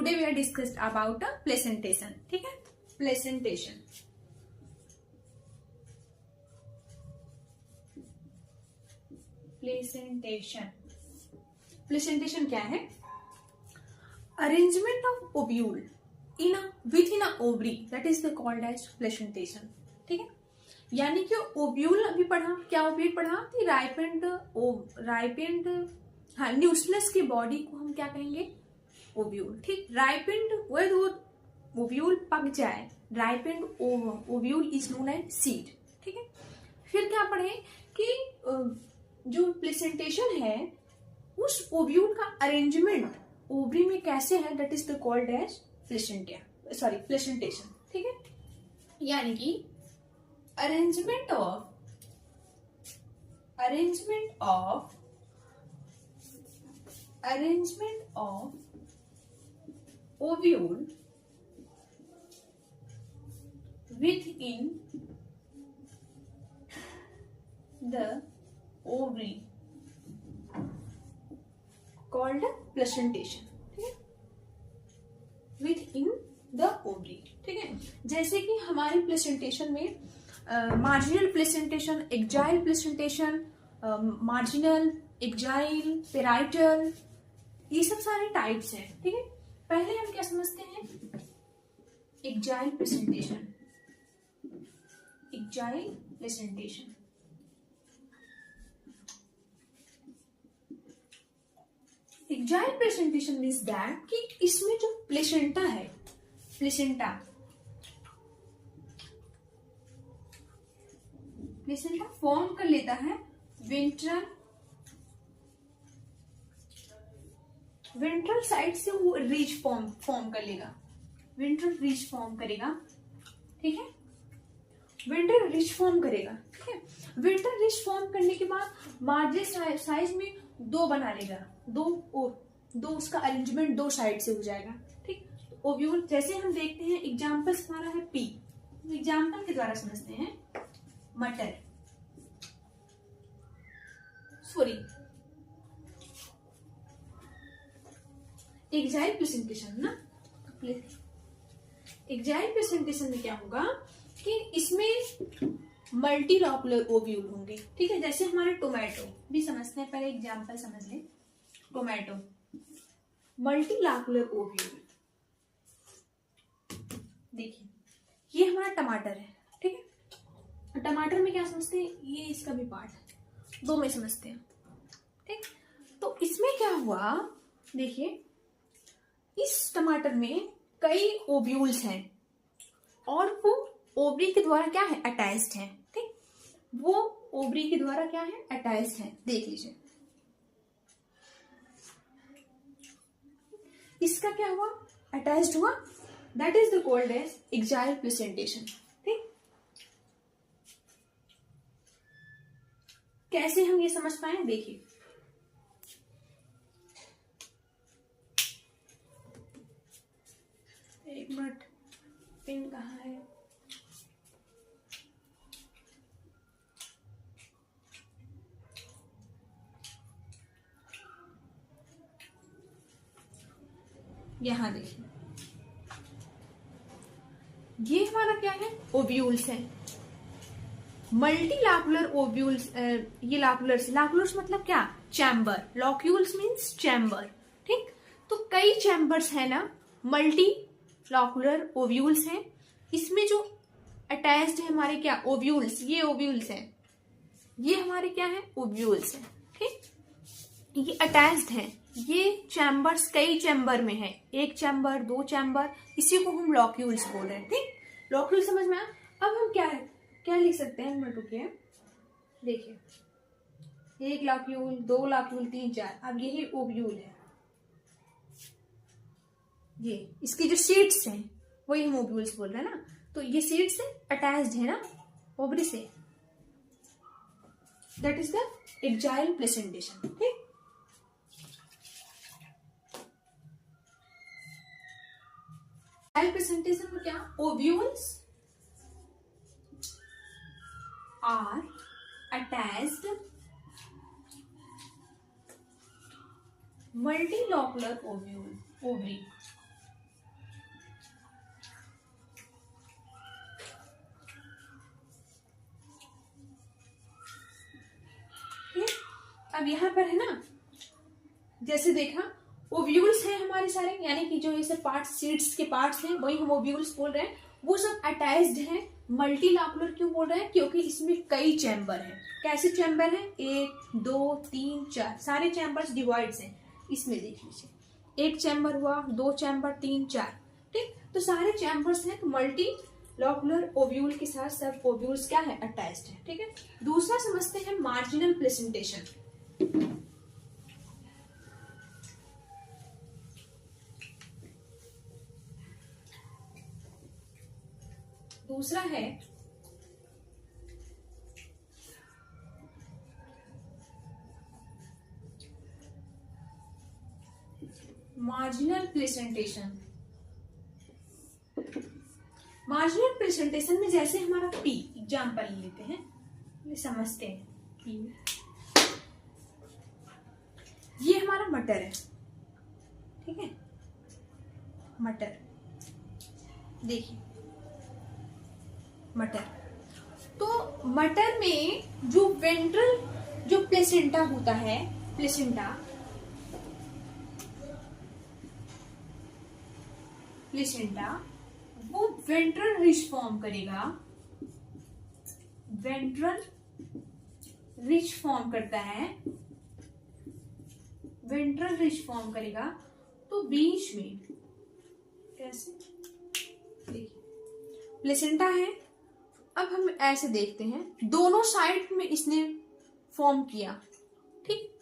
Today we are discussed about placentation. ठीक है, placentation. Placentation क्या है? Arrangement of ovule in within a ovary, that is the called as placentation. ठीक है, यानी कि ओव्यूल अभी पढ़ा, क्या ओव्यूल पढ़ा कि राइपेंड हाँ न्यूक्लियस की बॉडी को हम क्या कहेंगे? ओव्यूल. ठीक, राइपेंड ओव्यूल पक जाए, ripened ovule is known as seed. ठीक है, फिर क्या पढ़े कि जो प्लेसेंटेशन है उस ओव्यूल का अरेंजमेंट ओवरी में कैसे है, that is the called as placentation. ठीक है, यानी कि arrangement of ovule within the ovary called placentation. ठीक है, within the ovary. ठीक है, जैसे कि हमारी प्लेसेंटेशन में marginal placentation, axile placentation, marginal, axile, parietal, ये सब सारे टाइप्स हैं. ठीक है, पहले हम क्या समझते हैं? Axile placentation. Axile placentation axile placentation means that कि इसमें जो प्लेसेंटा है, प्लेसेंटा फॉर्म कर लेता है वेंट्रल साइड से वो रिज फॉर्म कर लेगा, वेंट्रल रिज फॉर्म करेगा. ठीक है, वेंट्रल रिज फॉर्म करेगा. ठीक है, वेंट्रल रिज फॉर्म करने के बाद मार्जिनल साइज में दो बना लेगा, दो उसका अरेंजमेंट दो साइड से हो जाएगा. ठीक, ओव्यूल जैसे हम देखते हैं, एग्जाम्पल्स हमारा है पी. एग्जाम्पल के द्वारा समझते हैं. मटर, सॉरी, एक्जाइल प्रेजेंटेशन ना, एक्जाइल प्रेजेंटेशन में क्या होगा कि इसमें मल्टीलॉकुलर ओव्यूल होंगे. ठीक है, जैसे हमारे टोमेटो भी समझते हैं, पहले एग्जांपल समझ लें. Tomato multilocular ovule. देखिए ये हमारा टमाटर है. ठीक है, टमाटर में क्या समझते हैं? ये इसका भी पार्ट है, दो में समझते हैं. ठीक, तो इसमें क्या हुआ, देखिए इस टमाटर में कई ओव्यूल्स हैं और वो ओवरी के द्वारा क्या है? अटैच्ड है. ठीक, वो ओवरी के द्वारा क्या है? अटैच्ड है. देख लीजिए इसका क्या हुआ? अटैच्ड हुआ. That is the called as axile presentation. ठीक, कैसे हम ये समझ पाए? देखिए एक मिनट, पिन कहाँ है? यहां देखिए, ये हमारा क्या है? ओव्यूल्स है. मल्टीलॉकुलर ओव्यूल्स. ये लाकुलर्स मतलब क्या? चैम्बर. Locules means chamber. ठीक, तो कई चैम्बर्स है ना, मल्टीलॉकुलर ओव्यूल्स हैं. इसमें जो अटैच्ड है हमारे क्या? ओव्यूल्स. ये ओव्यूल्स हैं, ये हमारे क्या है? ओव्यूल्स हैं. ठीक, ये अटैच्ड हैं. ये चैम्बर्स कई चैम्बर में है, एक चैम्बर, दो चैम्बर, इसी को हम लॉक्यूल्स बोल रहे हैं. ठीक, लॉक्यूल समझ में आया. अब हम क्या लिख सकते हैं? मिनट रुकिए, देखिए एक लॉक्यूल, दो लॉक्यूल, तीन, चार. अब यही ओव्यूल है. ये इसकी जो सीड्स हैं वही हम ओव्यूल्स बोल रहे हैं ना. तो ये सीड्स से अटैच्ड है ना ओवरी से. That is the axile presentation. ठीक, प्रेजेंटेशन में क्या? Ovules are attached multilocular ovary अब यहाँ पर है ना, जैसे देखा ओव्यूल्स हैं हमारे सारे, यानी कि जो ये सब पार्ट सीड्स के पार्ट्स हैं वही हम ओव्यूल्स बोल रहे हैं, वो सब अटैच्ड हैं। मल्टीलॉकुलर क्यों बोल रहे हैं? क्योंकि इसमें कई चैम्बर हैं। कैसे चैम्बर हैं? 1 2 3 4 सारे चैम्बर्स डिवाइड्स हैं। इसमें देख लीजिए, एक चैम्बर हुआ, 2 चैम्बर, 3 4, ठीक, तो सारे चैम्बर्स हैं। तो मल्टीलॉकुलर ओव्यूल के साथ सब ओव्यूल्स क्या है? अटैच्ड है। ठीक है, दूसरा समझते हैं मार्जिनल प्लेसेंटेशन। दूसरा है मार्जिनल प्लेसेंटेशन। मार्जिनल प्रेजेंटेशन में जैसे हमारा पी एग्जाम्पल लेते हैं, ये समझते हैं। पी ये हमारा मटर है, ठीक है, मटर देखिए, मटर। तो मटर में जो वेंट्रल जो प्लेसेंटा होता है, प्लेसेंटा वो वेंट्रल रिच फॉर्म करेगा, वेंट्रल रिच फॉर्म करता है, वेंट्रल रिच फॉर्म करेगा। तो बीच में कैसे देखिए प्लेसेंटा है, अब हम ऐसे देखते हैं, दोनों साइड में इसने फॉर्म किया, ठीक,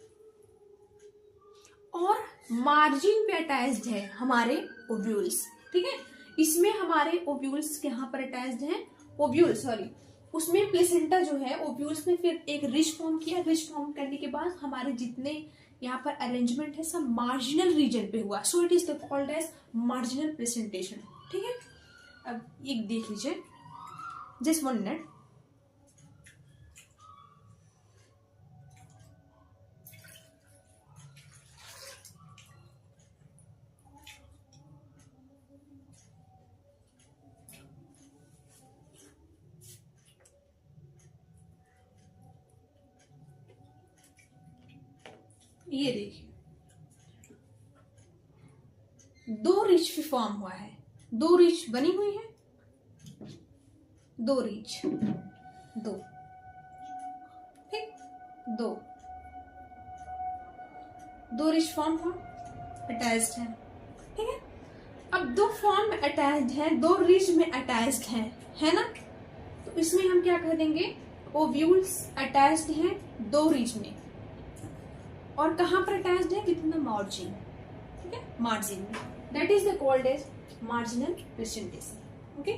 और मार्जिन पे अटैच्ड है हमारे ओव्यूल्स, ठीक है, इसमें हमारे ओव्यूल्स यहाँ पर अटैच्ड हैं, ओव्यूल सॉरी, उसमें प्लेसेंटा जो है ओव्यूल्स में फिर एक रिच फॉर्म किया, रिच फॉर्म करने के बाद हमारे जितने यहाँ पर अरेंजमेंट है सब मार्जिनल रीजन पे हुआ, so it is called as marginal presentation. ठीक है, अब एक देख लीजिए, जस्ट 1 मिनट। ये देखिए 2 रिच फॉर्म हुआ है, 2 रिच बनी हुई है, 2 रिच, 2, ठीक, 2 रिच फॉर्म हुआ, अटैच्ड है, ठीक है। अब 2 फॉर्म में अटैच्ड है, 2 रिच में अटैच्ड है ना, तो इसमें हम क्या कह देंगे, ओव्यूल्स अटैच्ड हैं 2 रिच में, और कहां पर अटैच्ड है, विद द मार्जिन, ठीक है, मार्जिन में, that is the called as marginal presentation. Okay.